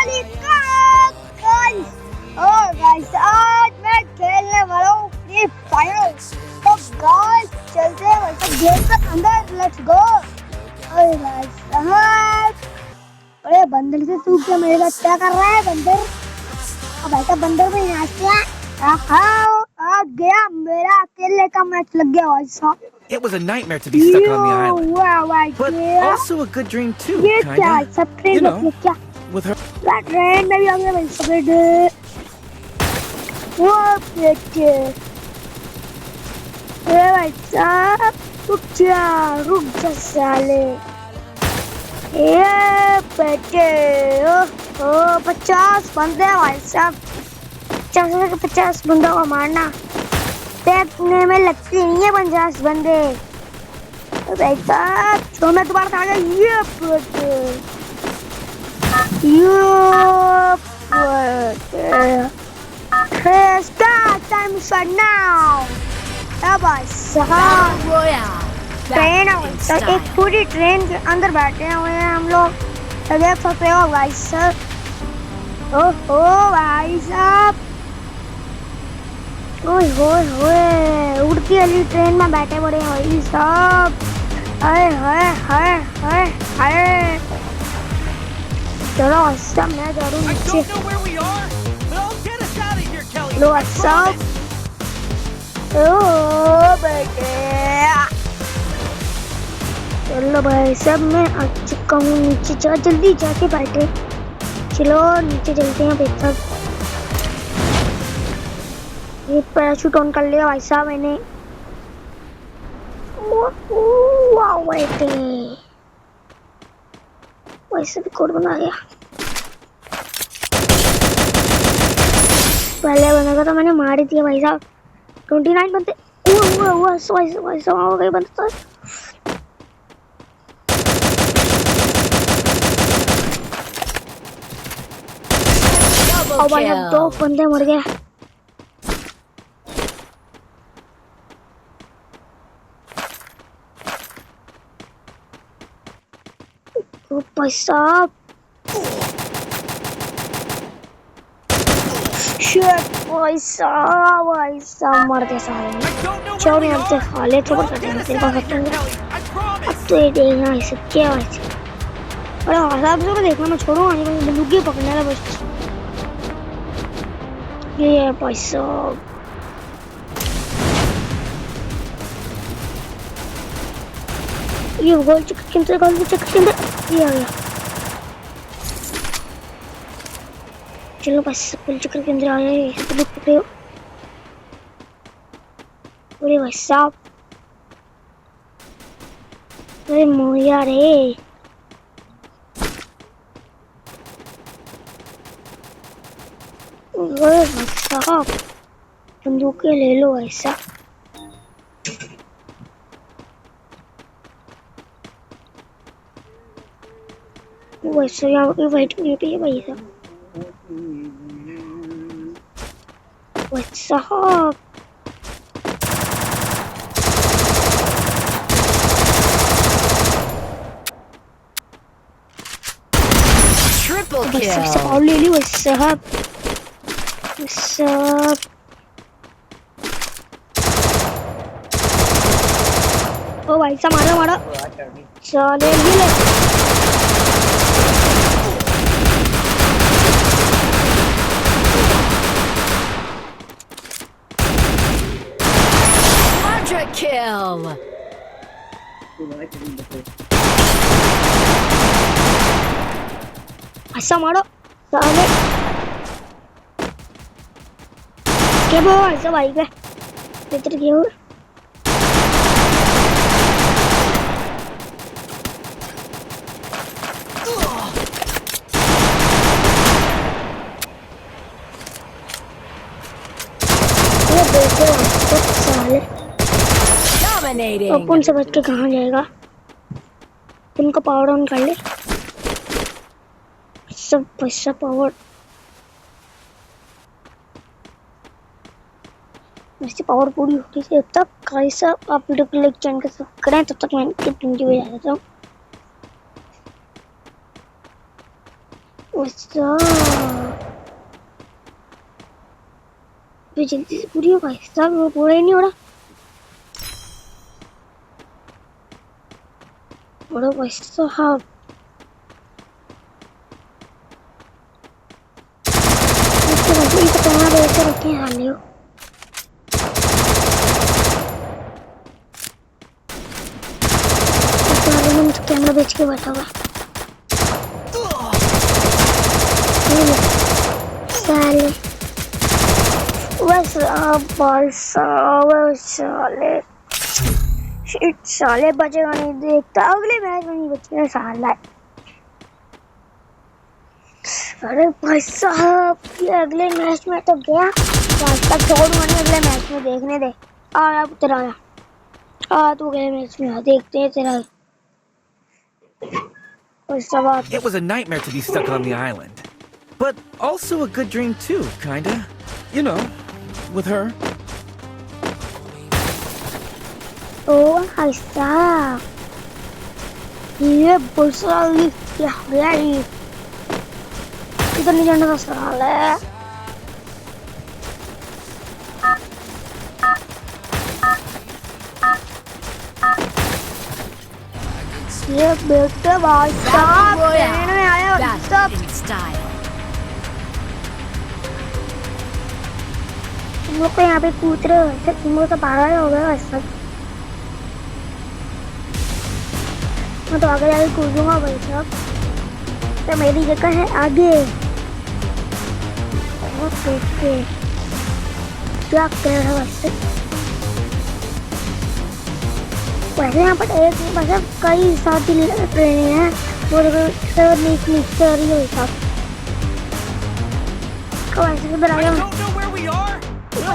वाली गाइस। ओ गाइस आज मैं खेलने वाला हूँ फ्री फायर। तो गाइस चलते हैं मतलब गेम के अंदर, लेट्स गो। अरे गाइस अरे बंदर से तू क्या मेरे साथ क्या कर रहा है बंदर? अब ऐसा बंदर में यहाँ से आ गया, मेरा अकेले का मैच लग गया भाई साहब। It was a nightmare to be stuck on the island, but yeah. also a good dream too, ये क्या kinda. सब ट्रेन You know, क्या with her. ट्रेन में भी आ गया भाई सब। वो बेटे अरे भाई साहब रुक जा साले। ये बेटे ओ 50 बंदे हैं भाई साहब। 50 बंदों को मारना देखने में लगती नहीं है 50 बंदे। भाई साहब तो मैं तुम्हारे साथ आ गया। ये बेटे start time start now। अब ट्रेन तो एक पूरी ट्रेन के अंदर बैठे हुए हैं हम लोग, तो देख सकते हो भाई साहब। ओहो भाई साहब ओए उड़ती वाली ट्रेन में बैठे पड़े हैं भाई साहब। हाय चलो सब मैं जा रहा हूँ नीचे। लो सब ओ बेटे चलो भाई सब मैं आ चुका हूँ नीचे। जा जल्दी जाके बैठे, चलो नीचे चलते हैं भाई साहब। ये पैराशूट ऑन कर लिया भाई साहब मैंने। वाह बेटे वैसे भी कोड बना गया। पहले बंदा का तो मैंने मार ही दिया भाई साहब। 29 बनते हुआ हो गए बनते। और भाई अब 2 बंदे मर गए। भाई साहब भाई साहब मर गए साले। छोड़ मरते साले, छोड़ सकते हैं तेरे पास अब तो ये देखना है सब क्या है। अरे साहब से देखना मैं छोड़ूंगा नहीं, बंदूकी पकड़ने वाला बस। ये भाई साहब ये गोल चक्कर ये आ गया। चलो बस गोल चक्कर के अंदर आ गए। पकड़े हो अरे भाई साहब। अरे मोया रे भाई साहब बंदूकें ले लो ऐसा। वैसे यहाँ पे वाइट ब्यूटी है भाई साहब। साहब Triple ले ली साहब सब। ओ भाई साहब मारा चले ले। kill. ऐसा मारो साले क्या वो ऐसा भाई का इधर क्यों? ये देखो तो साले अपन से बच के कहाँ जाएगा? उनका पावर ऑन कर ले सब पैसा पावर। वैसे पावर पूरी होती है तब तक कैसा आप वीडियो को लाइक चैनल को सब्सक्राइब करें, तब तक मैं वीडियो बजा देता हूँ। अच्छा तो जल्दी से पूरी हो भाई साहब, वो पूरा ही नहीं हो रहा। बड़ा भाई साहब इस कैमरा देख के रखे हैं हालियो। कैमरा बेच के बैठा हुआ साले, साले शिट, साले बचेगा नहीं, देखता अगले मैच में नहीं बचेगा साला। अरे भाई साहब ये अगले मैच में तो गया, आज तक छोड़ूंगा नहीं, अगले मैच में देखने दे। आ तेरा आया, आ तू अगले मैच में आ, देखते हैं तेरा। It was a nightmare to be stuck on the island, but also a good dream too, kinda. You know, with her. Oh, भाई साहब ये बुलसाली क्या गया ये, इधर नहीं जाने का सवाल है। ये बेटे भाई साहब ट्रेन में आया सब तुम लोग तो यहाँ पे कूद रहे हो, ऐसे तुम लोग तो पागल हो गए हो सब। मैं तो आगे आगे कूदूंगा भाई साहब, तो मेरी जगह है आगे। ओके क्या कर रहा है वैसे, वैसे यहाँ पर एक मतलब कई साथी ट्रेनें हैं, वो सब नीचे आ रही है साहब। वैसे किधर आ गया,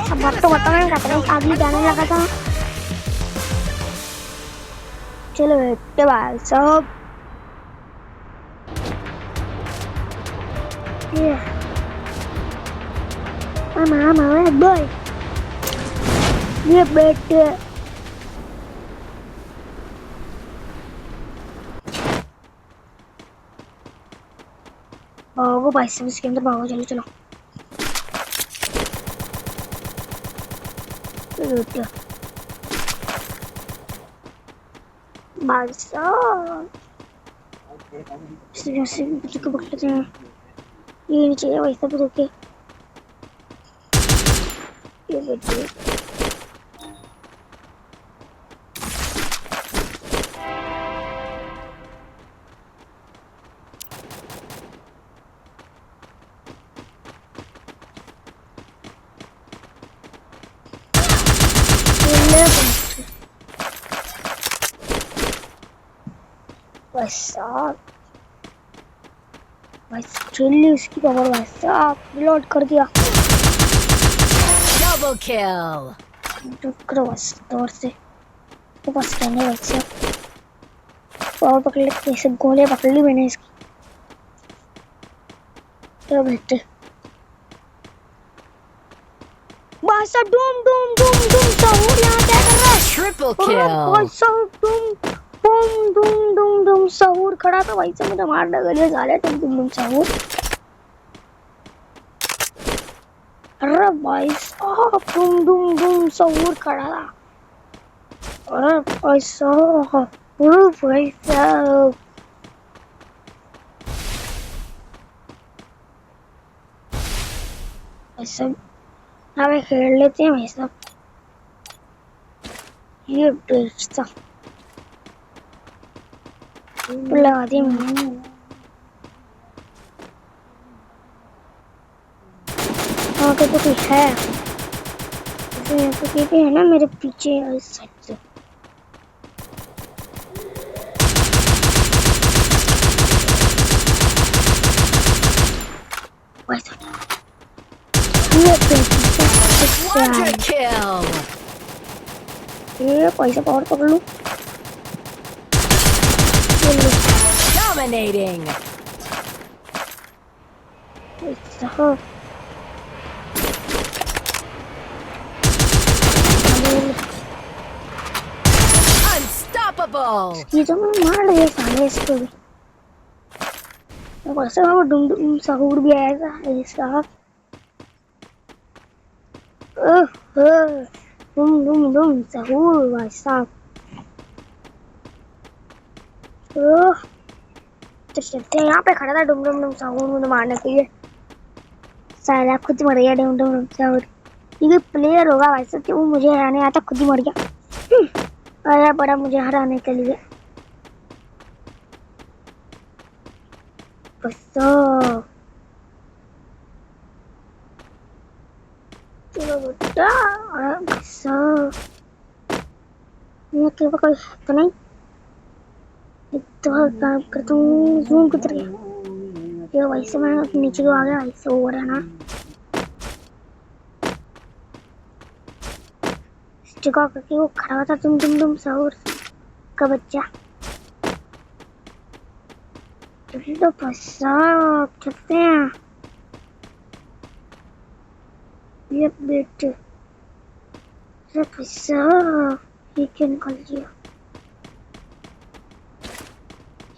सब बात तो बता मैं कहता हूँ आगे जाने लगा था। चलो बेटे भाई साहब ये मामा बॉय ये बेटे भागो भाई साहब, इसके अंदर भागो, चलो चलो भाई साहब से पकड़ लेते हैं। ये नीचे है भाई साहब, रुके ये बेटे साहब, भाई चिल्ली उसकी पावर भाई साहब रिलोड कर दिया। Double kill. करो बस दौड़ से, तो बस कहने भाई साहब पावर पकड़ ले, ऐसे गोले पकड़ ली मैंने इसकी। तो बेटे भाई साहब डूम डूम डूम डूम साहब यहाँ क्या कर रहा है, Triple kill. भाई साहब डूम डूम डूम डूम डूम सहूर खड़ा था भाई साहब, मुझे मार डाले साले तुम डूम डूम सहूर। अरे भाई साहब डूम डूम डूम सहूर खड़ा था, अरे भाई साहब भाई साहब सब हमें खेल लेते हैं भाई साहब। ये बेचता लगा दी मैंने, आगे तो कुछ है तो कहते हैं ना मेरे पीछे इस साइड से। Quadra kill. ये पैसा पावर पकड़ लूं, Dominating. Unstoppable. ये तो मैं मार दिया साले इसको भी। वैसे वो डुम डुम सहूर भी आएगा साहब। डुम डुम डुम सहूर भाई साहब। तो चलते हैं, यहाँ पे खड़ा था डुम डुम डुम सहूर मुझे मारने के लिए। साला खुद मर गया डुम डुम डुम सहूर। ये प्लेयर होगा भाई साहब कि वो मुझे हराने आता, खुद ही मर गया। आया बड़ा मुझे हराने के लिए। बस चलो बेटा, बस ये कोई तो नहीं। तो काम करता हूँ, जूम किधर गया ये वैसे मैं नीचे को आ गया वैसे हो रहा ना। जगह करके वो खड़ा हुआ था तुम सहूर का बच्चा। तो बस चलते हैं ये बेटे। पैसा ये क्या निकल गया,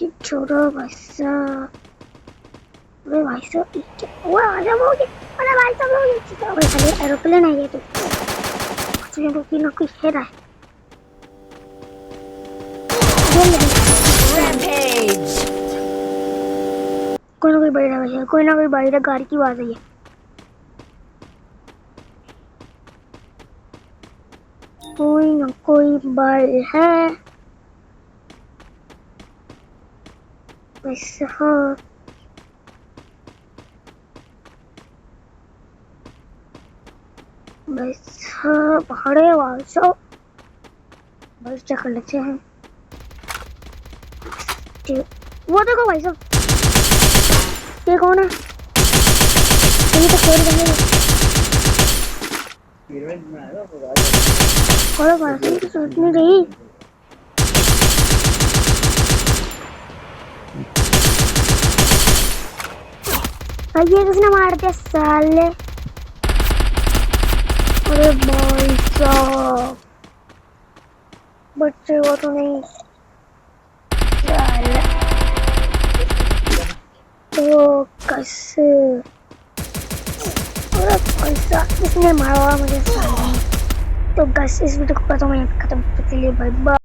ये छोड़ो पैसा। अरे भाई साहब वो आजा हो गया। अरे भाई साहब हो गया। खाली एरोप्लेन है ये तो रुकी ना कोई है रहा है। Rampage. कोई ना कोई बैठा है, कोई ना कोई बैठा गाड़ी की आवाज है। कोई ना कोई बाल है बस। हाँ बस हाँ पहाड़े वालों बस चक्कर लेते हैं। वो देखो भाई साहब, ये कौन है? ये तो खेल रहे हैं। और बाकी तो सोच नहीं रही। ये किसने मार दिया साले? अरे भाई साहब बच्चे वो तो नहीं साले। तो कैसे? अरे भाई साहब किसने मारा मुझे साले? तो बस इस वीडियो को खत्म करते हैं, बाय बाय।